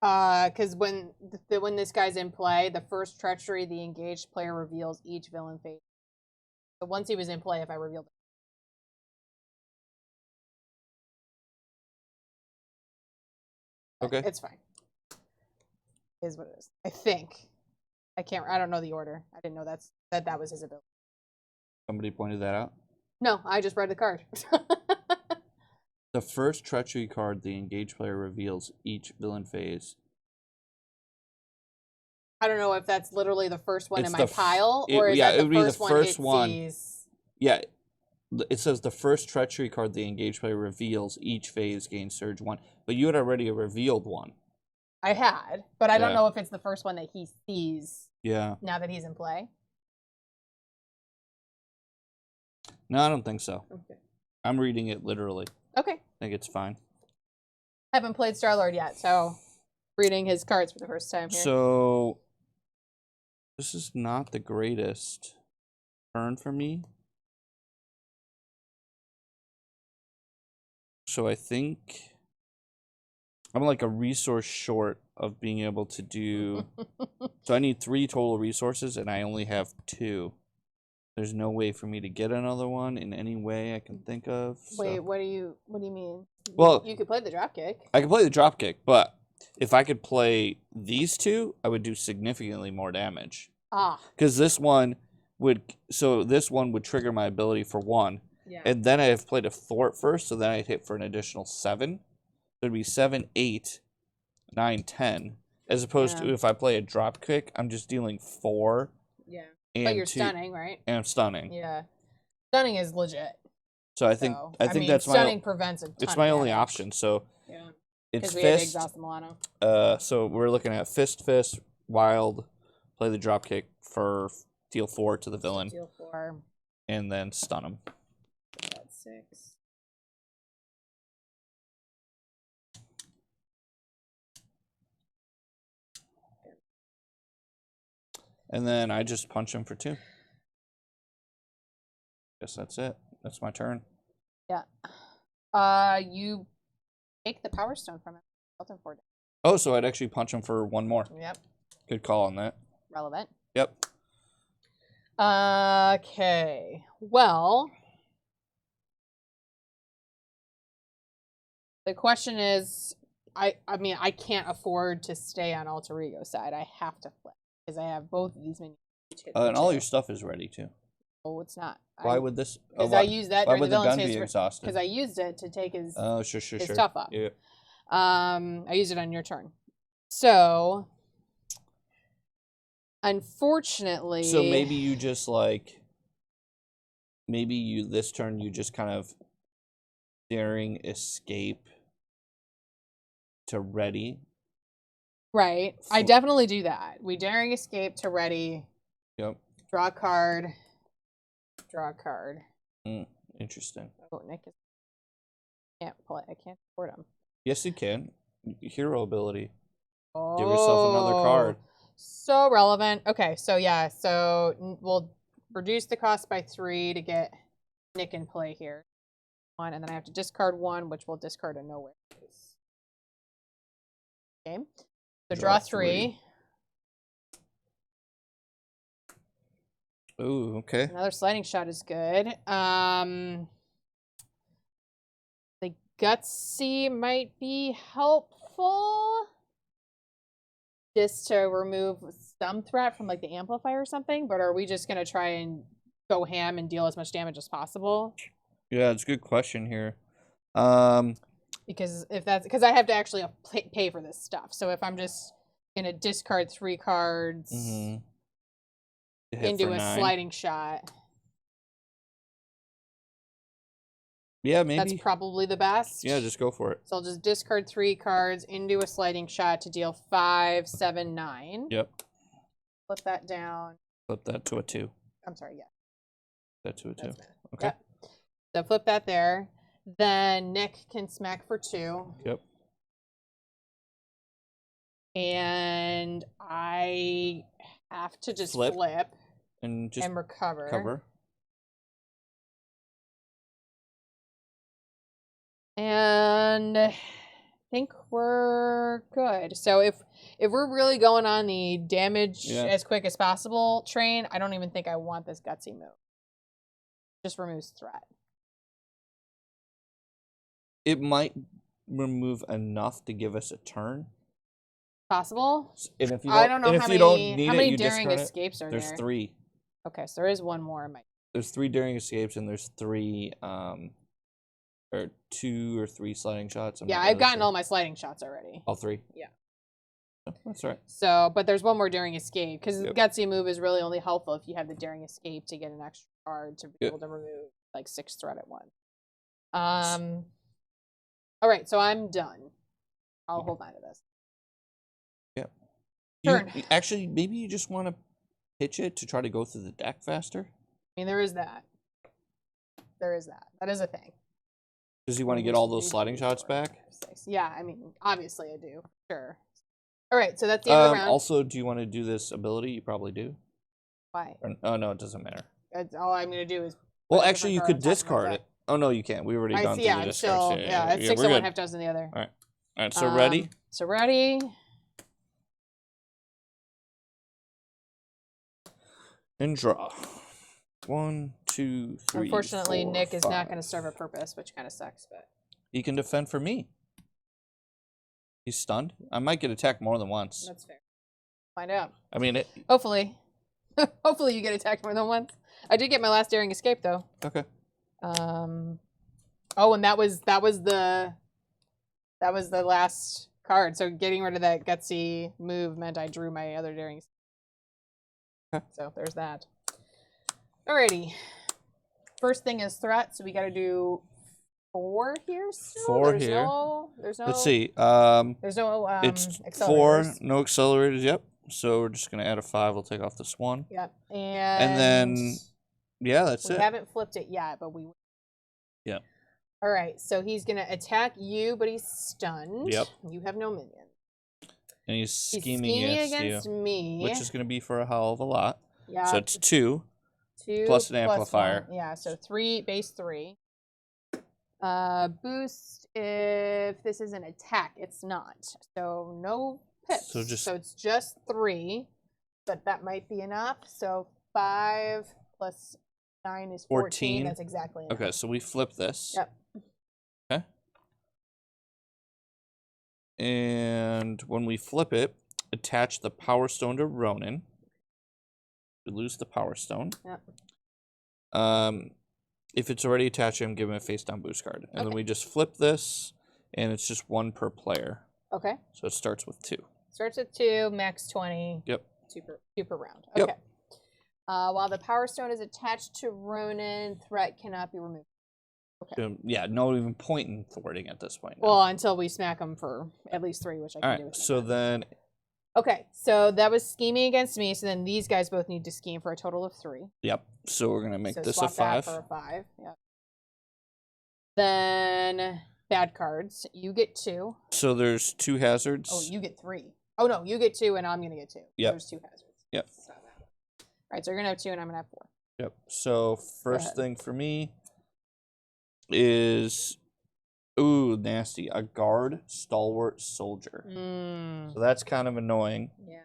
Because when this guy's in play, the first treachery, the engaged player reveals each villain face. So once he was in play, if I revealed it. Okay. It's fine. It is what it is. I think. I don't know the order. I didn't know that was his ability. Somebody pointed that out? No, I just read the card. The first treachery card the engaged player reveals each villain phase. I don't know if that's literally the first one It's in my pile, or is yeah, that it would the be the first one first it one. sees? Yeah, it says the first treachery card the engaged player reveals each phase gains surge 1. But you had already revealed one. I had, but I don't Yeah. know if it's the first one that he sees Yeah. now that he's in play. No, I don't think so. Okay. I'm reading it literally. Okay. I think it's fine. I haven't played Star-Lord yet, so reading his cards for the first time here. So this is not the greatest turn for me. So I think I'm like a resource short of being able to do. So I need 3 total resources, and I only have 2. There's no way for me to get another one in any way I can think of. So. Wait, what do you mean? Well, you could play the dropkick. I could play the dropkick, but if I could play these 2, I would do significantly more damage. Ah. Because this one would trigger my ability for 1. Yeah. And then I have played a thwart first, so then I'd hit for an additional 7. So it'd be 7, 8, 9, 10. As opposed to if I play a drop kick, I'm just dealing 4. Yeah. And but you're stunning, right? And I'm stunning. Yeah. Stunning is legit. So I think that's stunning prevents a ton it's my of only damage. option. So yeah. It's we have fist. Exhaust Milano. So we're looking at fist, wild, play the drop kick for deal 4 to the villain. Deal 4. And then stun him. That's 6. And then I just punch him for 2. Guess that's it. That's my turn. Yeah. You take the Power Stone from him. Oh, so I'd actually punch him for 1 more. Yep. Good call on that. Relevant. Yep. Okay. Well, the question is, I mean, I can't afford to stay on Alter Ego side. I have to flip because I have both of these minions. And all your stuff is ready too. Oh, it's not. Why would this? Because I used that why during would the the gun villain's be phase. exhausted? Because I used it to take his sure. stuff up. Yeah. I used it on your turn. So, unfortunately. So maybe you just like. Maybe you this turn you just kind of daring escape to ready. Right. I definitely do that. We daring escape to ready. Yep. Draw a card. Draw a card. Interesting. Oh, Nick can't play. I can't support him. Yes, you can. Hero ability. Oh, give yourself another card. So relevant. Okay, so yeah, so we'll reduce the cost by 3 to get Nick in play here. 1, and then I have to discard 1, which will discard a nowhere. Okay. So draw 3. Ooh, okay. Another sliding shot is good. The gutsy might be helpful. Just to remove some threat from like the amplifier or something, but are we just gonna try and go ham and deal as much damage as possible? Yeah, it's a good question here. Because because I have to actually pay for this stuff. So if I'm just gonna discard 3 cards into a sliding shot, yeah, maybe that's probably the best. Yeah, just go for it. So I'll just discard 3 cards into a sliding shot to deal 5, 7, 9. Yep. Flip that down. Flip that to a 2. I'm sorry, yeah. That to a 2. Okay. Yep. So flip that there. Then Nick can smack for 2. Yep. And I have to just flip and recover. And I think we're good. So if we're really going on the damage as quick as possible train, I don't even think I want this gutsy move. Just removes threat. It might remove enough to give us a turn. Possible. And if you I don't know how many daring escapes are there. There's 3. Okay, so there is 1 more. There's 3 daring escapes and there's 3 or 2 or 3 sliding shots. I've gotten all my sliding shots already. All 3? Yeah. That's right. So, but there's one more daring escape because Yep. gutsy move is really only helpful if you have the daring escape to get an extra card to be Yep. able to remove like 6 threat at once. All right, so I'm done. I'll hold on to this. Yeah. Turn. Actually, maybe you just want to pitch it to try to go through the deck faster. I mean, there is that. There is that. That is a thing. Does he want to get all those sliding shots back? 6. Yeah, I mean, obviously I do. Sure. All right, so that's the end of the round. Also, do you want to do this ability? You probably do. Why? Oh no, it doesn't matter. That's all I'm gonna do is. Well, put a actually, you different could card on top of my discard deck. it. Oh no, you can't. We already gone through the I'm discards. still, it's 6 we're of one, good. half dozen the other. All right. So ready? So ready. And draw. 1, 2, 3. Unfortunately, 4, Nick is 5. not going to serve a purpose, which kind of sucks. But He can defend for me. He's stunned. I might get attacked more than once. that's fair. Find out. I mean, Hopefully, hopefully you get attacked more than once. I did get my last daring escape though. okay. Oh, and that was the last card. So getting rid of that gutsy move meant I drew my other daring escape. Okay. So there's that. Alrighty. First thing is threat, so we got to do 4 here still? 4 there's here. There's no. Let's see. There's no It's 4. accelerators. No accelerators. Yep. So we're just gonna add a 5. We'll take off this 1. Yep. And then yeah, that's we it. haven't flipped it yet, but we. Yeah. All right. So he's gonna attack you, but he's stunned. Yep. You have no minions. And he's He's scheming against you, me, which is gonna be for a hell of a lot. yeah. So it's 2. 2 plus an amplifier. 1. Yeah. So 3 base 3. Boost if this is an attack. It's not. So no pips. So it's just 3, but that might be enough. So 5 plus 9 is 14. That's exactly enough. Okay, so we flip this. Yep. Okay. And when we flip it, attach the Power Stone to Ronan. We lose the Power Stone. Yep. If it's already attached to him, give him a face down boost card. And then we just flip this, and it's just 1 per player. Okay. So it starts with 2. Starts with 2, max 20. Yep. 2 per round. Yep. Okay. While the Power Stone is attached to Ronan, threat cannot be removed. Okay. Yeah, no even point in thwarting at this point. Well, until we smack him for at least 3, which I can all do. right, so then... Okay, so that was scheming against me, so then these guys both need to scheme for a total of 3. Yep, so we're going to make this a swap that 5. for a 5, yep. Then, bad cards. You get 2. So there's 2 hazards. Oh, you get 3. Oh, no, you get 2, and I'm going to get 2. Yep. There's 2 hazards. Yep. All right, so you're going to have 2, and I'm going to have 4. Yep. So first thing for me is, ooh, nasty, a guard stalwart soldier. So that's kind of annoying. Yeah.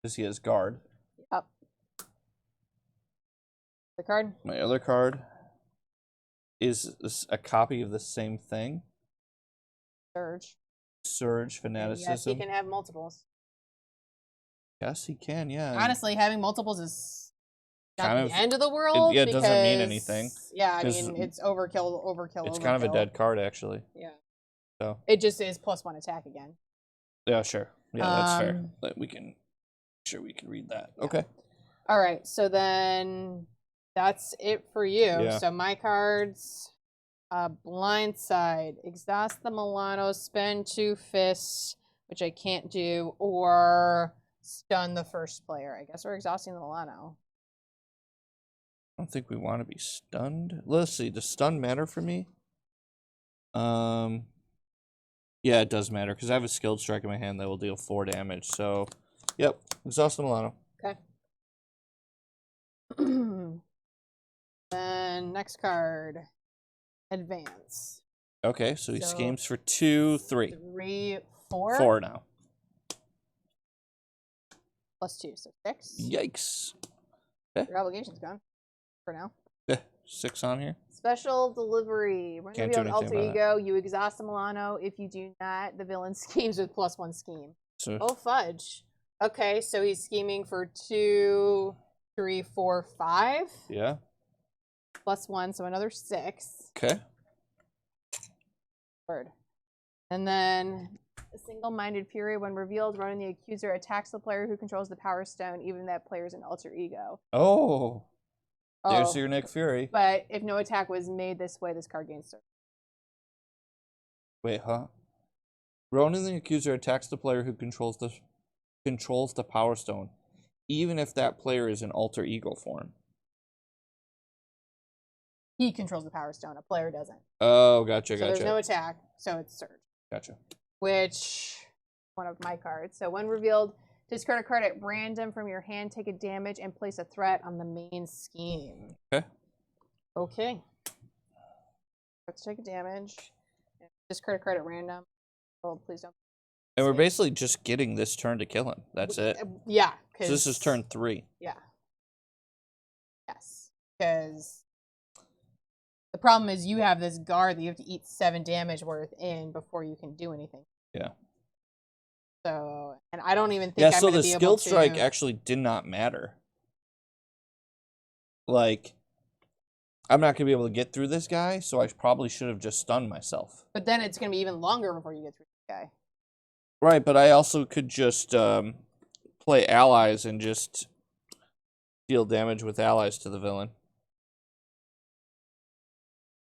Because he has guard. Up. The card. My other card is a copy of the same thing. Surge. Surge fanaticism. Yes, he can have multiples. Yes, he can. Yeah. Honestly, having multiples is not kind the of, end of the world. it doesn't mean because- anything. Yeah, I mean it's overkill. It's kind of a dead card, actually. Yeah. So it just is +1 attack again. yeah, sure. Yeah, that's fair. But we can read that. Yeah. Okay. All right, so then that's it for you. Yeah. So my cards, blindside, exhaust the Milano, spend 2 fists, which I can't do, or stun the first player. I guess we're exhausting the Milano. I don't think we want to be stunned. Let's see. Does stun matter for me? Yeah, it does matter because I have a skilled strike in my hand that will deal 4 damage. So, yep, exhaust the Milano. Okay. Then next card, advance. Okay, so he So, schemes for 2, 3. 3, 4. 4 now. +2, so 6. Yikes. Your obligation's gone for now. Yeah, 6 on here. Special delivery. When Can't you do have anything alter about ego, you exhaust the Milano. If you do not, the villain schemes with +1 scheme. So Oh, fudge. Okay, so he's scheming for 2, 3, 4, 5. yeah. +1, so another 6. Okay. Word. And then a single-minded fury. When revealed, Ronan the Accuser attacks the player who controls the Power Stone, even if that player is an alter ego. Oh. There's Oh, your Nick Fury. but if no attack was made this way, this card gains 30. Wait, huh? Ronan the Accuser attacks the player who controls the Power Stone, even if that player is in alter ego form. He controls the Power Stone. A player doesn't. Oh, gotcha, So gotcha. there's no attack, so it's Surge. Gotcha. Which, one of my cards. So when revealed, discard a card at random from your hand, take a damage, and place a threat on the main scheme. Okay. Okay. Let's take a damage. Discard a card at random. Oh, please don't. And we're basically just getting this turn to kill him. That's it. Yeah. So this is turn 3. Yeah. Yes. Because the problem is you have this guard that you have to eat 7 damage worth in before you can do anything. Yeah. So, and I don't even think Yeah, I'm so gonna the be skill able strike to... actually did not matter. Like, I'm not going to be able to get through this guy, so I probably should have just stunned myself. But then it's going to be even longer before you get through this guy. Right, but I also could just play allies and just deal damage with allies to the villain.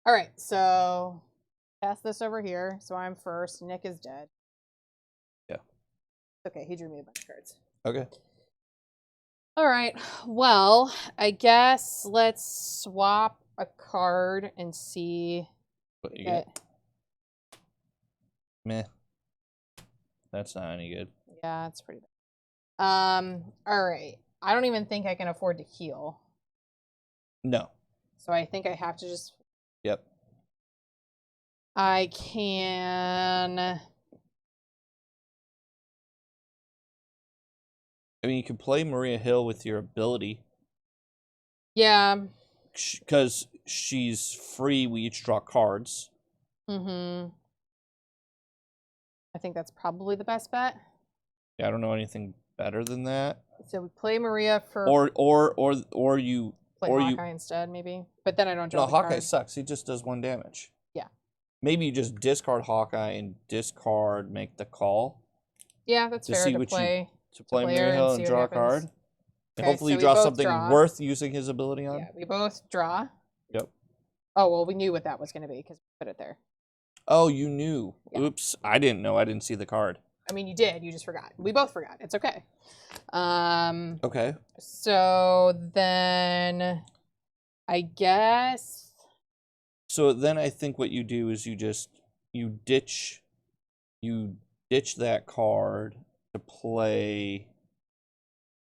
All right, so pass this over here. So I'm first. Nick is dead. Yeah. Okay, he drew me a bunch of cards. Okay. All right, well, I guess let's swap a card and see. What you get? Meh. That's not any good. Yeah, it's pretty bad. All right. I don't even think I can afford to heal. No. So I think I have to just... Yep. I can... I mean, you can play Maria Hill with your ability. Yeah. Because she's free, we each draw cards. Mm-hmm. I think that's probably the best bet. Yeah, I don't know anything better than that. So we play Maria for... Or you... Play or Hawkeye instead, maybe. But then I don't draw No, the Hawkeye card. sucks. He just does 1 damage. Yeah. Maybe you just discard Hawkeye and discard make the call. Yeah, that's fair to play. To play Maria Hill and draw a card. And hopefully you draw something worth using his ability on. Yeah, we both draw. Yep. Oh, well, we knew what that was going to be because we put it there. Oh, you knew. Yeah. Oops. I didn't know. I didn't see the card. I mean, you did. You just forgot. We both forgot. It's okay. Okay. So then I guess... So then I think what you do is you ditch that card to play.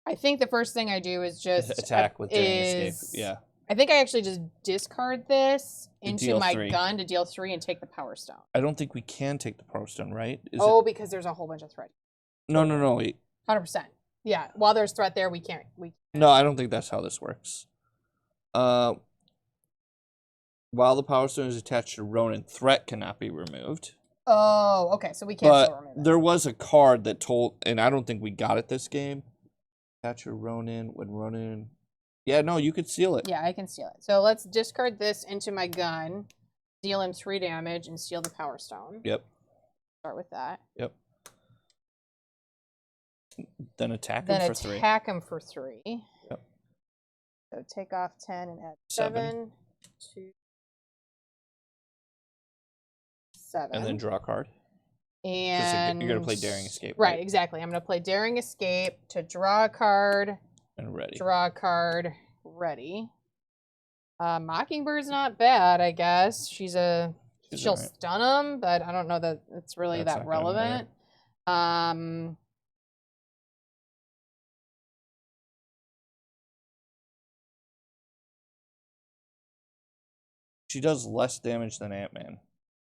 I think the first thing I do is just attack with daring escape. Yeah. I think I actually just discard this into my 3. gun to deal 3 and take the Power Stone. I don't think we can take the Power Stone, right? Because there's a whole bunch of threat. No, wait. 100%. Yeah, while there's threat there, we can't. No, I don't think that's how this works. While the Power Stone is attached to Ronan, threat cannot be removed. Oh, okay, so we can't still remove it. There was a card that told, and I don't think we got it this game. Attach your Ronan when Ronan... Yeah, no, you could seal it. Yeah, I can steal it. So let's discard this into my gun, deal him 3 damage, and steal the Power Stone. Yep. Start with that. Yep. Then attack him for 3. Then attack him for 3. Yep. So take off 10 and add 7. 2, 7. And then draw a card. And you're going to play Daring Escape, right? Exactly. I'm going to play Daring Escape to draw a card. And ready. Draw a card. Ready. Mockingbird's not bad, I guess. She'll right. stun him, but I don't know that it's really That's that relevant. She does less damage than Ant-Man.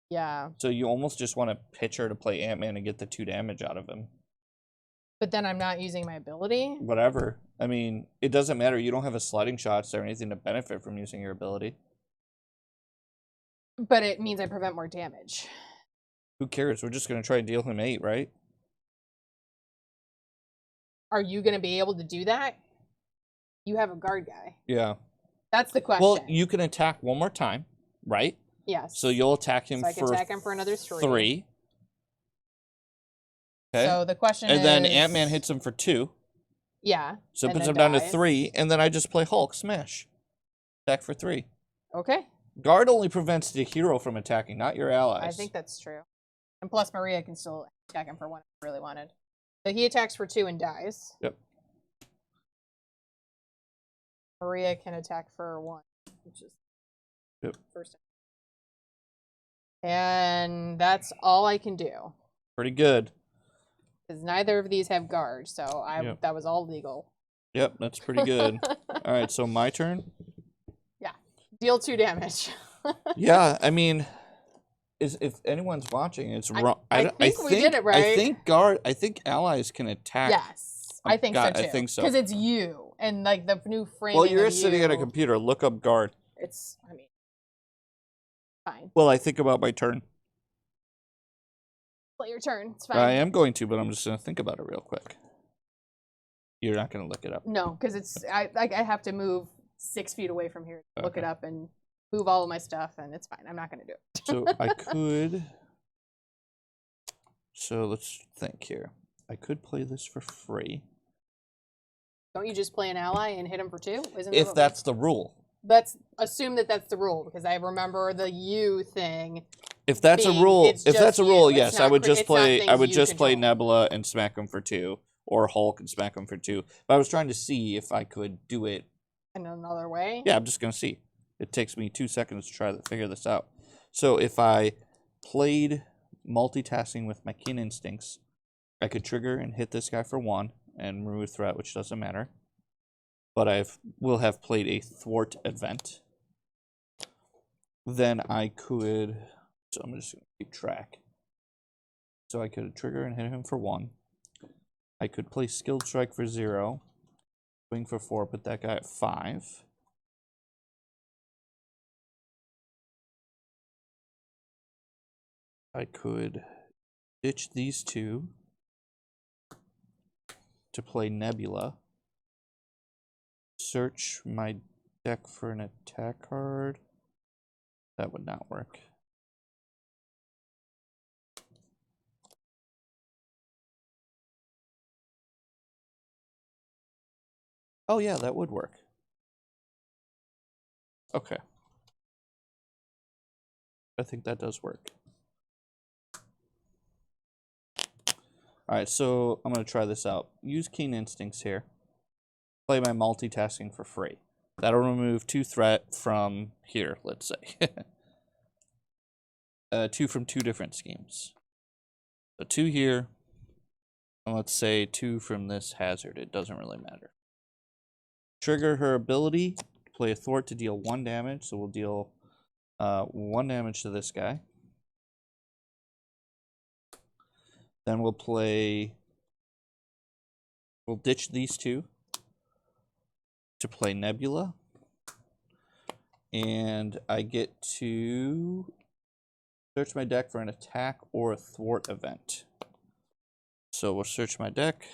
Yeah. So you almost just want to pitch her to play Ant-Man and get the 2 damage out of him. But then I'm not using my ability. Whatever. I mean, it doesn't matter. You don't have a sliding shots or anything to benefit from using your ability. But it means I prevent more damage. Who cares? We're just going to try and deal him 8, right? Are you going to be able to do that? You have a guard guy. Yeah. That's the question. Well, you can attack one more time, right? Yes. So you'll attack him, so I can attack him for another 3. Okay. So the question and is... then Ant-Man hits him for 2. Yeah. So it and puts then him down to dies. 3, and then I just play Hulk smash. Attack for 3. Okay. Guard only prevents the hero from attacking, not your allies. I think that's true. And plus Maria can still attack him for 1 if he really wanted. So he attacks for 2 and dies. Yep. Maria can attack for 1, which is first. And that's all I can do. Pretty good. Because neither of these have guard, so that was all legal. Yep, that's pretty good. All right, so my turn. Yeah, deal 2 damage. Yeah, I mean, if anyone's watching, it's wrong. I think we did it right. I think allies can attack. Yes, I think so too. I think so. Because it's you, and like the new framing. Well, you're sitting at a computer. Look up guard. It's, I mean, fine. Well, I think about my turn. Play your turn. It's fine. I am going to, but I'm just going to think about it real quick. You're not going to look it up. No, because it's I have to move 6 feet away from here to look it up and move all of my stuff, and it's fine. I'm not going to do it. So I could. So let's think here. I could play this for free. Don't you just play an ally and hit him for 2? If that's the rule. Let's assume that that's the rule, because I remember the you thing. If that's a rule, yes, I would just play. I would just control. play Nebula and smack him for 2, or Hulk and smack him for 2. But I was trying to see if I could do it in another way. Yeah, I'm just gonna see. It takes me 2 seconds to try to figure this out. So if I played multitasking with my keen instincts, I could trigger and hit this guy for 1 and remove threat, which doesn't matter. But will have played a thwart event. Then I could. So I'm just gonna keep track. So I could trigger and hit him for 1. I could play skilled strike for 0, swing for 4, put that guy at 5. I could ditch these 2 to play Nebula. Search my deck for an attack card. That would not work. Oh yeah, that would work. Okay. I think that does work. Alright, so I'm going to try this out. Use Keen Instincts here. Play my multitasking for free. That'll remove 2 threat from here, let's say. 2 from 2 different schemes. So 2 here, and let's say 2 from this hazard. It doesn't really matter. Trigger her ability, play a thwart to deal 1 damage, so we'll deal 1 damage to this guy. Then we'll ditch these 2 to play Nebula. And I get to search my deck for an attack or a thwart event. So we'll search my deck.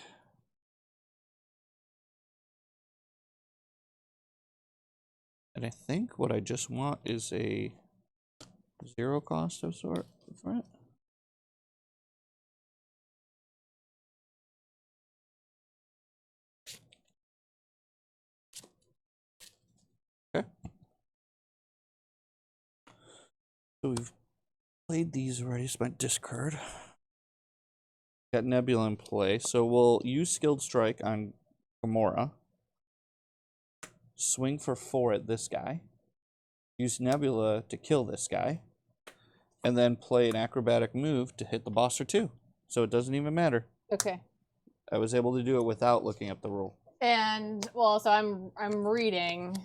And I think what I just want is a 0 cost of sort for it. Okay. So we've played these already. It's my discard. Got Nebula in play. So we'll use Skilled Strike on Gamora. Swing for 4 at this guy. Use Nebula to kill this guy. And then play an acrobatic move to hit the boss for 2. So it doesn't even matter. Okay. I was able to do it without looking up the rule. And, well, so I'm reading.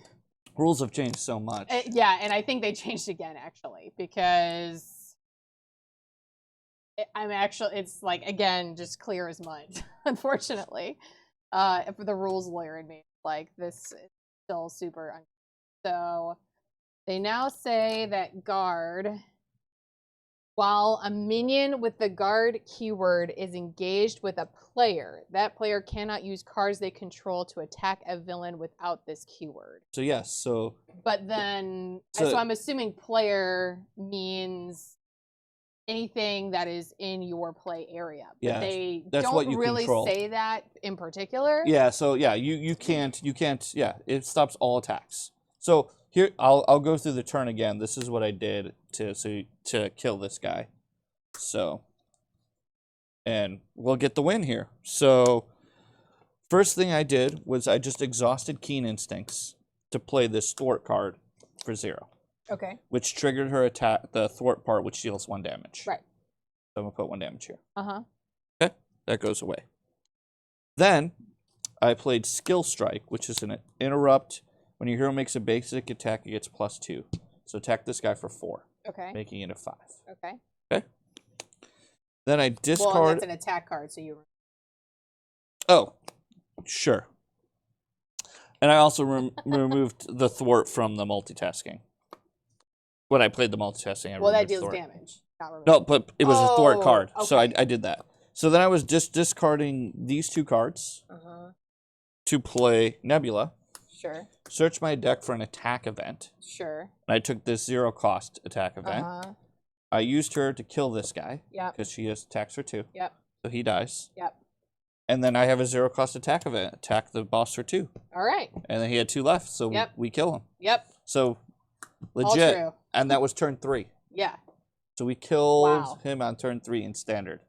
Rules have changed so much. Yeah, and I think they changed again, actually, because it's like, again, just clear as mud, unfortunately. For the rules lawyer in me, like, this is still super so they now say that guard, while a minion with the guard keyword is engaged with a player, that player cannot use cards they control to attack a villain without this keyword. So yes, so... But then, so I'm assuming player means anything that is in your play area. But Yeah, they that's don't what you really control. say that in particular. Yeah, so yeah, you can't yeah, it stops all attacks. So here I'll go through the turn again. This is what I did to kill this guy. So and we'll get the win here. So first thing I did was I just exhausted Keen Instincts to play this thwart card for 0. Okay. Which triggered her attack, the thwart part, which deals 1 damage. Right. So I'm gonna put 1 damage here. Uh-huh. Okay, that goes away. Then I played Skill Strike, which is an interrupt. When your hero makes a basic attack, it gets +2. So attack this guy for 4. Okay. Making it a 5. Okay. Okay. Then I discard. Well, that's an attack card, so you. Oh, sure. And I also removed the thwart from the multitasking. When I played the multitasking, I Well, that removed deals thwart. damage. Not removed. No, but it was a thwart card, so okay. I did that. So then I was just discarding these 2 cards to play Nebula. Sure. Search my deck for an attack event. Sure. And I took this 0 cost attack event. I used her to kill this guy. Yep. Because she has attacks for 2. Yep. So he dies. Yep. And then I have a 0 cost attack event. Attack the boss for 2. All right. And then he had 2 left, so Yep. we kill him. Yep. So legit. All true. And that was turn 3. Yeah. So we killed him on turn 3 in standard.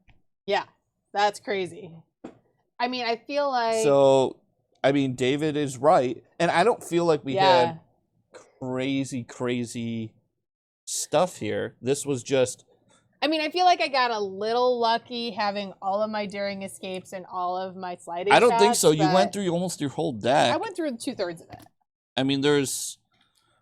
Yeah. That's crazy. I mean, I feel like. So, I mean, David is right. And I don't feel like we had crazy stuff here. This was just. I mean, I feel like I got a little lucky having all of my daring escapes and all of my sliding I don't think shots, so. You went through almost your whole deck. I went through 2/3 of it. I mean, there's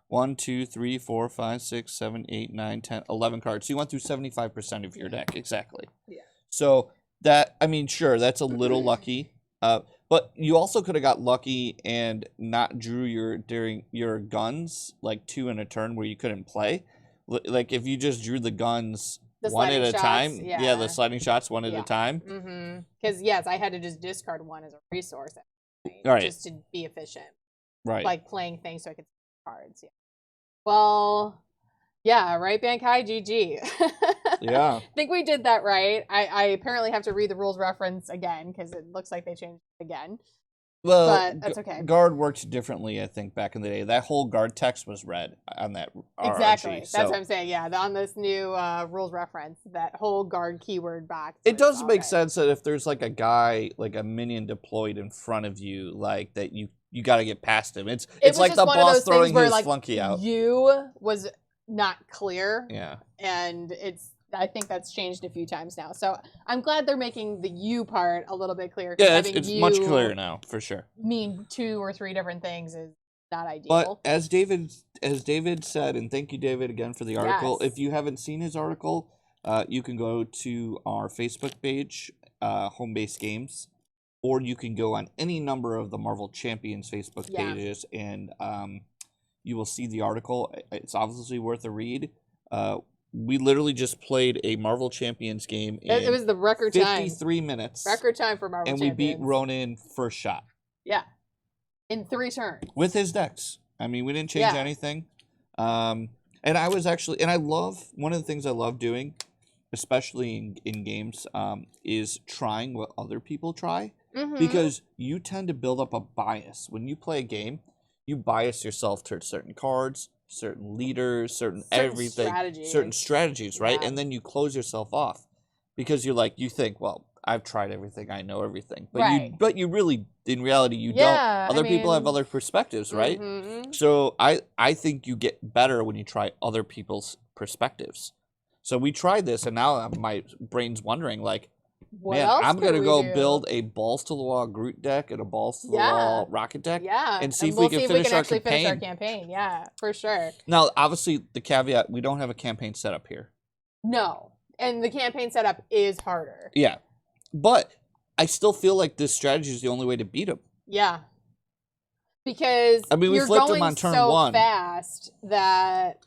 1, 2, 3, 4, 5, 6, 7, 8, 9, 10, 11 cards. So you went through 75% of your deck. Exactly. Yeah. So that, I mean, sure, that's a little lucky. But you also could have got lucky and not drew your guns, like 2 in a turn where you couldn't play. Like if you just drew the guns one at a time. Yeah, the sliding shots one at a time. Mm-hmm. Because, yes, I had to just discard 1 as a resource. Right. Just to be efficient. Right. Like playing things so I could see cards. Yeah. Well, yeah, right, Bankai? GG. Yeah. I think we did that right. I apparently have to read the rules reference again because it looks like they changed it again. Well, but that's okay. Guard worked differently, I think, back in the day. That whole guard text was read on that RRG. Exactly. That's what I'm saying. Yeah, on this new rules reference, that whole guard keyword box. It does make sense that if there's like a guy, like a minion deployed in front of you, like that you got to get past him. It's like the boss throwing his flunky out. You was not clear. Yeah. And I think that's changed a few times now. So I'm glad they're making the you part a little bit clearer. Yeah, it's much clearer now, for sure. Mean 2 or 3 different things is not ideal. But as David said, and thank you, David, again for the article. Yes. If you haven't seen his article, you can go to our Facebook page, Home Base Games, or you can go on any number of the Marvel Champions Facebook pages, and you will see the article. It's obviously worth a read. We literally just played a Marvel Champions game in it was the record 53 minutes. Record time for Marvel Champions. And we beat Ronan first shot. Yeah. In 3 turns. With his decks. I mean, we didn't change anything. And I was actually, and I love, one of the things I love doing, especially in games, is trying what other people try. Mm-hmm. Because you tend to build up a bias. When you play a game, you bias yourself towards certain cards, certain leaders, certain everything, certain strategies, right? And then you close yourself off because you think, well, I've tried everything, I know everything, but you really, in reality, you don't. Other people have other perspectives, right? Mm-hmm. So I think you get better when you try other people's perspectives. So we tried this, and now my brain's wondering, like, man, I'm gonna go build a balls to the wall Groot deck and a balls to the wall Rocket deck, and see if we can finish our campaign. Yeah, for sure. Now, obviously, the caveat: we don't have a campaign set up here. No, and the campaign setup is harder. Yeah, but I still feel like this strategy is the only way to beat him. Yeah, because we flipped him on turn 1 fast that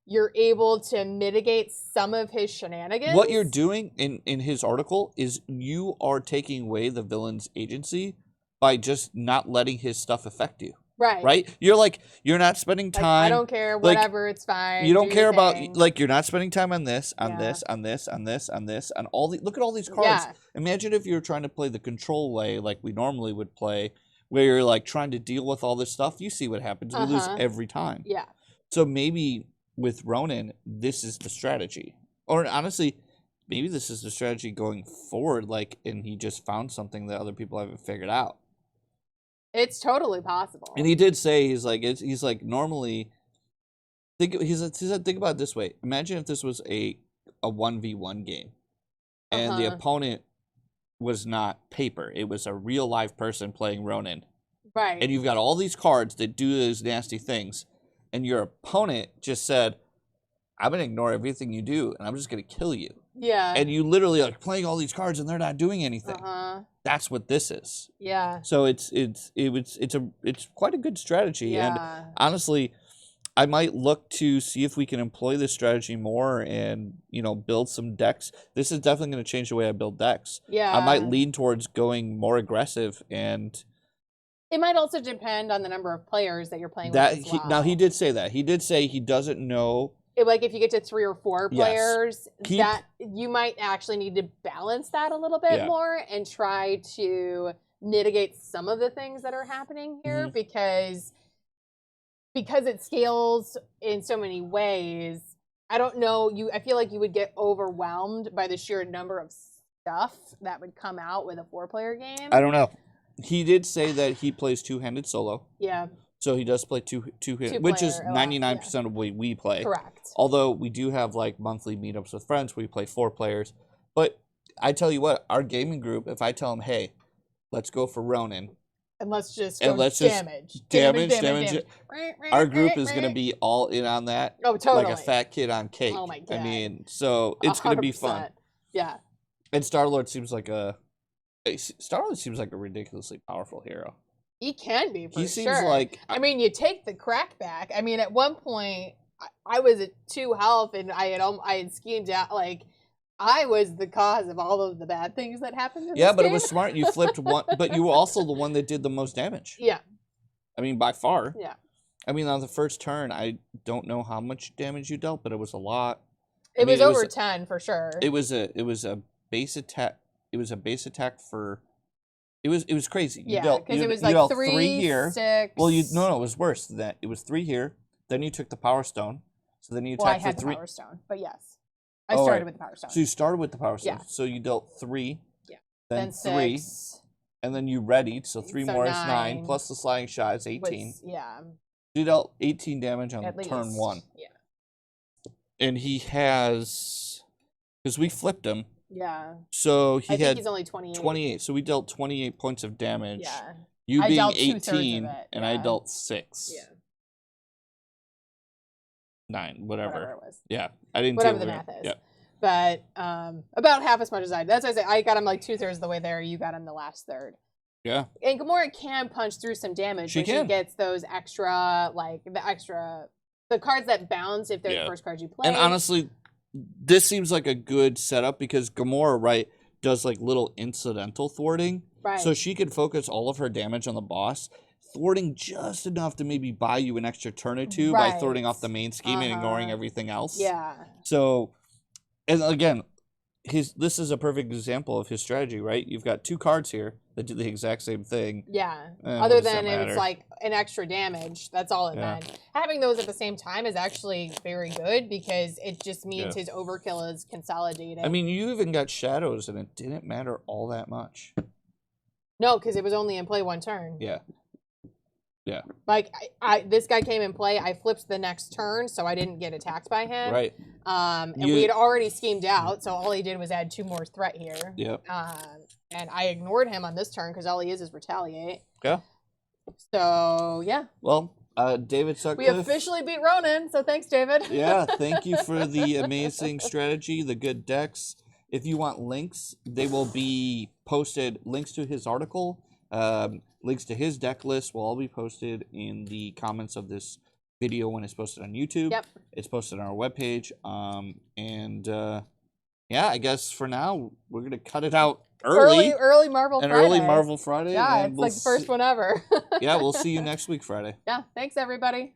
you're able to mitigate some of his shenanigans. What you're doing in his article is you are taking away the villain's agency by just not letting his stuff affect you. Right. Right? You're not spending Like, time. I don't care. Whatever. It's fine. You don't do care your about, thing. like, you're not spending time on this, on Yeah. this, on this, on this, on this, on all the. Look at all these cards. Yeah. Imagine if you were trying to play the control way like we normally would play, where you're like trying to deal with all this stuff. You see what happens. We lose every time. Yeah. So maybe with Ronan, this is the strategy. Or honestly, maybe this is the strategy going forward, like, and he just found something that other people haven't figured out. It's totally possible. And he did say, he's like normally he said think about it this way. Imagine if this was a 1v1 game and the opponent was not paper. It was a real live person playing Ronan. Right. And you've got all these cards that do those nasty things, and your opponent just said, I'm going to ignore everything you do, and I'm just going to kill you. Yeah. And you literally are playing all these cards, and they're not doing anything. That's what this is. Yeah. So it's quite a good strategy. Yeah. And honestly, I might look to see if we can employ this strategy more and, build some decks. This is definitely going to change the way I build decks. Yeah. I might lean towards going more aggressive, and it might also depend on the number of players that you're playing with as well. Now he did say that. He did say he doesn't know. Like if you get to 3 or 4 players, Yes. that you might actually need to balance that a little bit more and try to mitigate some of the things that are happening here because it scales in so many ways. I don't know. I feel like you would get overwhelmed by the sheer number of stuff that would come out with a 4-player game. I don't know. He did say that he plays 2-handed solo. Yeah. So he does play two-handed, which is 99% of what we play. Correct. Although we do have like monthly meetups with friends where we play 4 players. But I tell you what, our gaming group, if I tell them, hey, let's go for Ronan. And let's just damage. Our group is going to be all in on that. Oh, totally. Like a fat kid on cake. Oh, my God. I mean, so it's going to be fun. Yeah. And Star-Lord seems like a ridiculously powerful hero. He can be, for sure. He seems like... I mean, you take the crack back. I mean, at one point, I was at 2 health, and I had schemed out, like, I was the cause of all of the bad things that happened in this but game. it was smart. You flipped one, but you were also the one that did the most damage. Yeah. I mean, by far. Yeah. I mean, on the first turn, I don't know how much damage you dealt, but it was a lot. It was over 10 for sure. It was a base attack. It was a base attack for. It was crazy. Yeah, because it was like 3 here. 6. Well, it was worse than that. It was 3 here. Then you took the Power Stone. So then you attacked for 3. The Power Stone, but yes, I started with the Power Stone. So you started with the Power Stone. Yeah. So you dealt 3. Yeah. Then 3. 6. And then you readied. So 3 more is 9. Plus the sliding shot is 18. Yeah. You dealt 18 damage on turn 1. Yeah. And he has, because we flipped him. Yeah. So I think he's only 28. 28. So we dealt 28 points of damage. Yeah. You being dealt 18, and I dealt 6. Yeah. 9, whatever. It was. Yeah. I didn't. Whatever the math is. Yeah. But about half as much as I did. That's why I say I got him like 2/3 of the way there. You got him the last third. Yeah. And Gamora can punch through some damage when she gets those extra, the cards that bounce if they're the first cards you play. And honestly, this seems like a good setup because Gamora, right, does like little incidental thwarting. Right. So she can focus all of her damage on the boss, thwarting just enough to maybe buy you an extra turn or two by thwarting off the main scheme and ignoring everything else. Yeah. So, and again, this is a perfect example of his strategy, right? You've got 2 cards here that do the exact same thing. Yeah. Other than it's like an extra damage. That's all it meant. Having those at the same time is actually very good because it just means his overkill is consolidated. I mean, you even got shadows and it didn't matter all that much. No, because it was only in play 1 turn. Yeah. Yeah. Like, this guy came in play. I flipped the next turn, so I didn't get attacked by him. Right. And we had already schemed out, so all he did was add 2 more threat here. Yep. And I ignored him on this turn because all he is retaliate. Yeah. So, yeah. Well, David Sutcliffe. We officially beat Ronan, so thanks, David. Yeah, thank you for the amazing strategy, the good decks. If you want links, they will be posted. Links to his article, links to his deck list will all be posted in the comments of this video when it's posted on YouTube. Yep. It's posted on our webpage. yeah, I guess for now we're gonna cut it out early. Early Marvel Friday. Early Marvel Friday. Yeah, and it's like the first one ever. Yeah, we'll see you next week, Friday. Yeah, thanks everybody.